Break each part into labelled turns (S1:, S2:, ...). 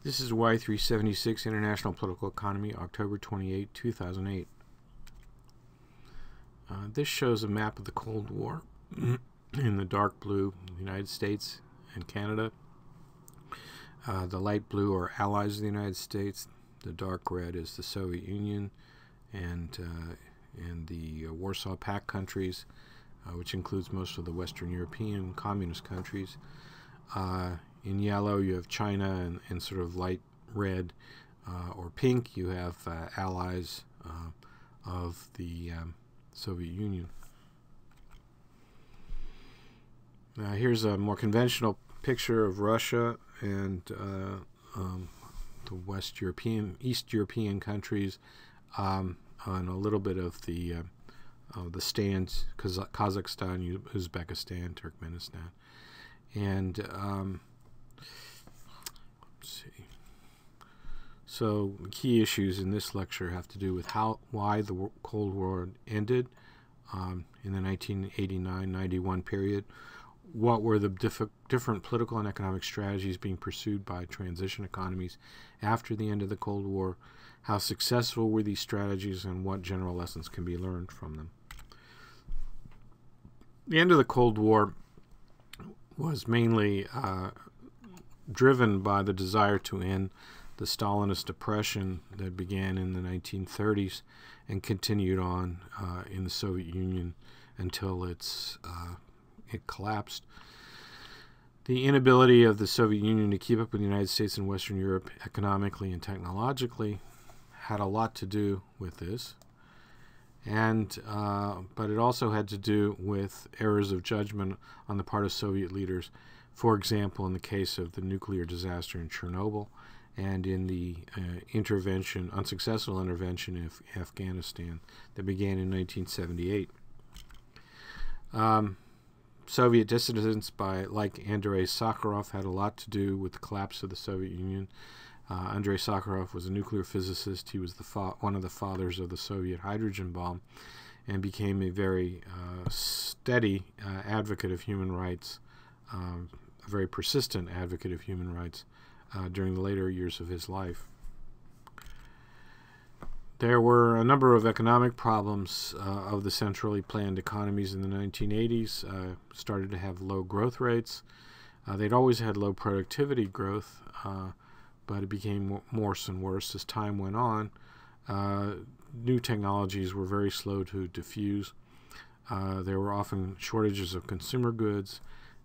S1: This is Y376 International Political Economy, October 28, 2008. This shows a map of the Cold War. In the dark blue, the United States and Canada. The light blue are allies of the United States. The dark red is the Soviet Union and the Warsaw Pact countries, which includes most of the Western European communist countries. In yellow, you have China, and sort of light red or pink, you have allies of the Soviet Union. Here's a more conventional picture of Russia and the East European countries, and a little bit of the stands, Kazakhstan, Uzbekistan, Turkmenistan, and let's see. So the key issues in this lecture have to do with why the Cold War ended in the 1989-91 period. What were the different political and economic strategies being pursued by transition economies after the end of the Cold War? How successful were these strategies, and what general lessons can be learned from them? The end of the Cold War was mainly driven by the desire to end the Stalinist oppression that began in the 1930s and continued on in the Soviet Union until it collapsed. The inability of the Soviet Union to keep up with the United States and Western Europe economically and technologically had a lot to do with this, and but it also had to do with errors of judgment on the part of Soviet leaders. For example, in the case of the nuclear disaster in Chernobyl, and in the unsuccessful intervention in Afghanistan that began in 1978. Soviet dissidents like Andrei Sakharov had a lot to do with the collapse of the Soviet Union. Andrei Sakharov was a nuclear physicist. He was one of the fathers of the Soviet hydrogen bomb, and became a very steady advocate of human rights, a very persistent advocate of human rights during the later years of his life. There were a number of economic problems of the centrally planned economies in the 1980s. Started to have low growth rates. They'd always had low productivity growth, but it became worse and worse as time went on. New technologies were very slow to diffuse. There were often shortages of consumer goods,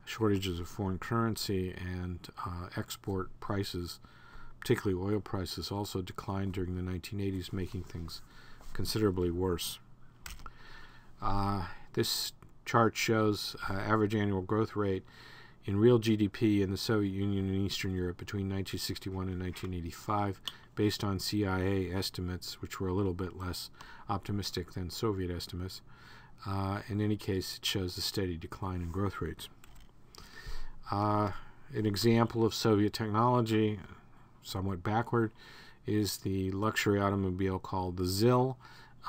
S1: shortages of foreign currency, and export prices, particularly oil prices, also declined during the 1980s, making things considerably worse. This chart shows average annual growth rate in real GDP in the Soviet Union and Eastern Europe between 1961 and 1985, based on CIA estimates, which were a little bit less optimistic than Soviet estimates. In any case, it shows a steady decline in growth rates. An example of Soviet technology, somewhat backward, is the luxury automobile called the ZIL.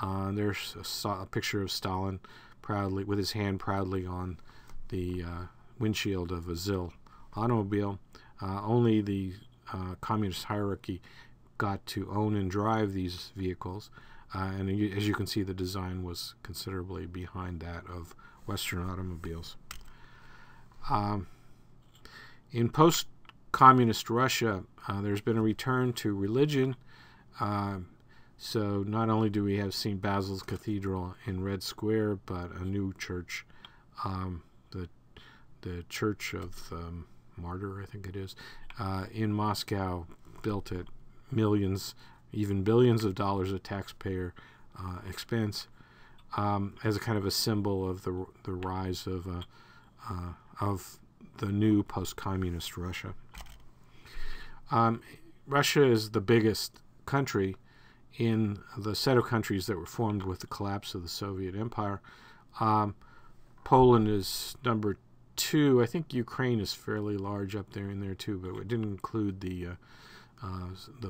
S1: There's a picture of Stalin proudly, with his hand proudly on the windshield of a ZIL automobile. Only the communist hierarchy got to own and drive these vehicles, and as you can see, the design was considerably behind that of Western automobiles. In post-communist Russia, there's been a return to religion. So not only do we have St. Basil's Cathedral in Red Square, but a new church, the Church of Martyr, I think it is, in Moscow, built at millions, even billions of dollars of taxpayer expense, as a kind of a symbol of the rise of the new post-communist Russia. Russia is the biggest country in the set of countries that were formed with the collapse of the Soviet Empire. Poland is number 2. I think Ukraine is fairly large up there in there too, but it didn't include the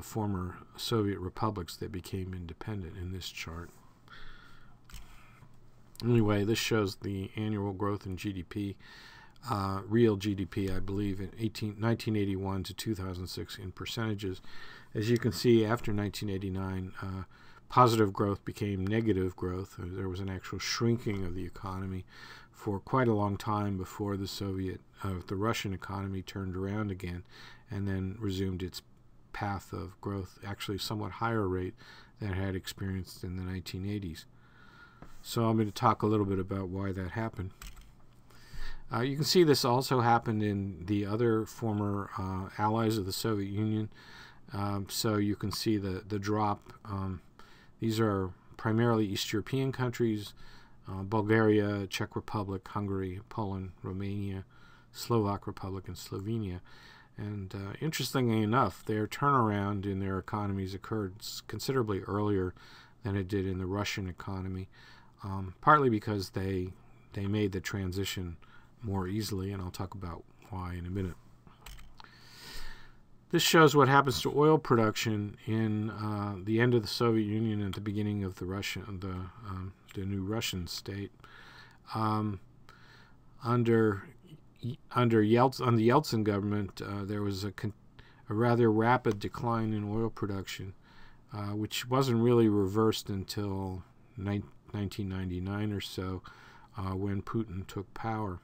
S1: former Soviet republics that became independent in this chart. Anyway, this shows the annual growth in GDP real GDP, I believe, in 1981 to 2006 in percentages. As you can see, after 1989, positive growth became negative growth. There was an actual shrinking of the economy for quite a long time before the Russian economy turned around again and then resumed its path of growth, actually somewhat higher rate than it had experienced in the 1980s. So I'm going to talk a little bit about why that happened. You can see this also happened in the other former allies of the Soviet Union. So you can see the drop. These are primarily East European countries: Bulgaria, Czech Republic, Hungary, Poland, Romania, Slovak Republic, and Slovenia. And interestingly enough, their turnaround in their economies occurred considerably earlier than it did in the Russian economy, partly because they made the transition more easily, and I'll talk about why in a minute. This shows what happens to oil production in the end of the Soviet Union and the beginning of the new Russian state. Under the Yeltsin government, there was a rather rapid decline in oil production, which wasn't really reversed until 1999 or so, when Putin took power.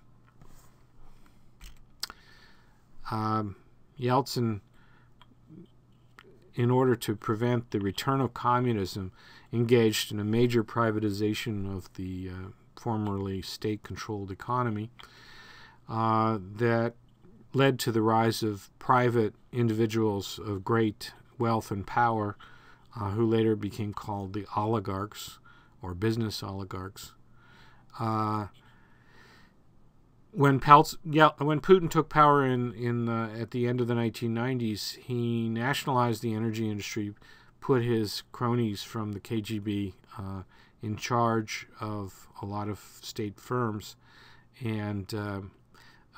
S1: Yeltsin, in order to prevent the return of communism, engaged in a major privatization of the formerly state-controlled economy that led to the rise of private individuals of great wealth and power, who later became called the oligarchs or business oligarchs. When Putin took power at the end of the 1990s, he nationalized the energy industry, put his cronies from the KGB in charge of a lot of state firms, and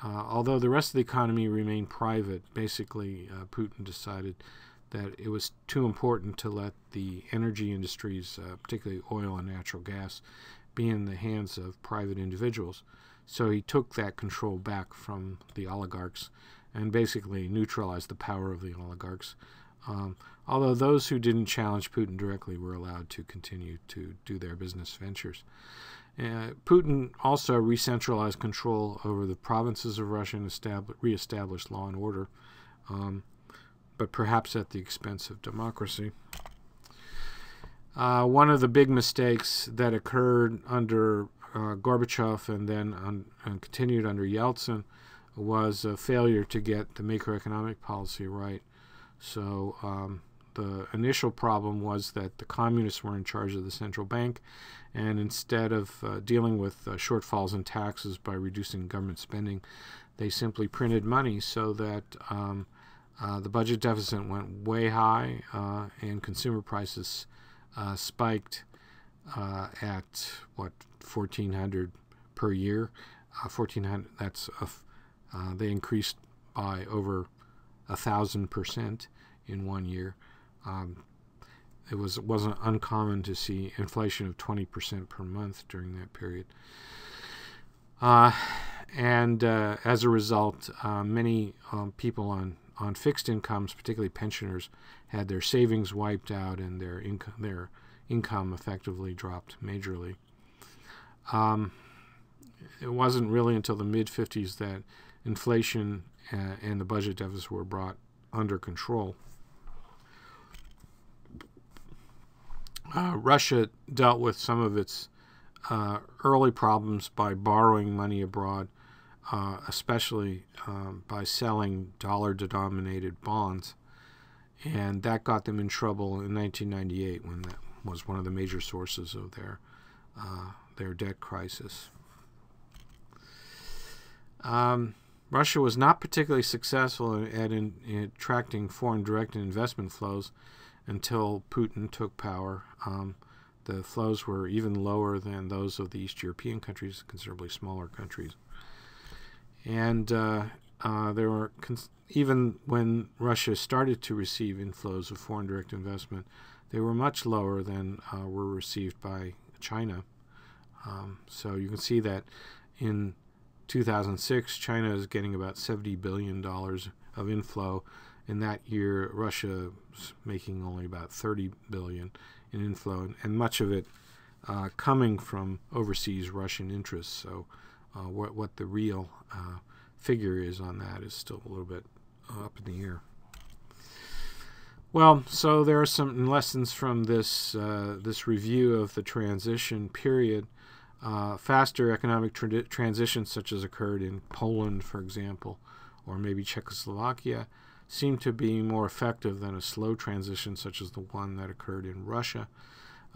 S1: although the rest of the economy remained private, basically Putin decided that it was too important to let the energy industries, particularly oil and natural gas, be in the hands of private individuals. So he took that control back from the oligarchs and basically neutralized the power of the oligarchs. Although those who didn't challenge Putin directly were allowed to continue to do their business ventures. Putin also re-centralized control over the provinces of Russia and re-established law and order, but perhaps at the expense of democracy. One of the big mistakes that occurred under Gorbachev and then continued under Yeltsin was a failure to get the macroeconomic policy right. So the initial problem was that the communists were in charge of the central bank, and instead of dealing with shortfalls in taxes by reducing government spending, they simply printed money so that the budget deficit went way high and consumer prices spiked at what, 1,400 per year. 1,400. They increased by over 1,000% in 1 year. It wasn't uncommon to see inflation of 20% per month during that period. And as a result, many people on fixed incomes, particularly pensioners, had their savings wiped out and their income effectively dropped majorly. It wasn't really until the mid-50s that inflation and the budget deficit were brought under control. Russia dealt with some of its early problems by borrowing money abroad, especially by selling dollar-denominated bonds, and that got them in trouble in 1998 when that was one of the major sources of their debt crisis. Russia was not particularly successful at attracting foreign direct investment flows until Putin took power. The flows were even lower than those of the East European countries, considerably smaller countries. And there were even when Russia started to receive inflows of foreign direct investment, they were much lower than were received by China. So you can see that in 2006, China is getting about $70 billion of inflow. In that year, Russia is making only about $30 billion in inflow, and much of it coming from overseas Russian interests. So what the real figure is on that is still a little bit up in the air. Well, so there are some lessons from this this review of the transition period. Faster economic transitions, such as occurred in Poland, for example, or maybe Czechoslovakia, seem to be more effective than a slow transition, such as the one that occurred in Russia.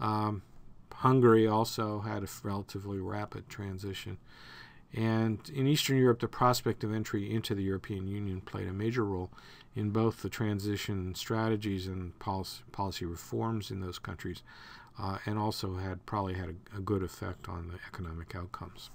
S1: Hungary also had a relatively rapid transition. And in Eastern Europe, the prospect of entry into the European Union played a major role in both the transition strategies and policy reforms in those countries, and also probably had a good effect on the economic outcomes.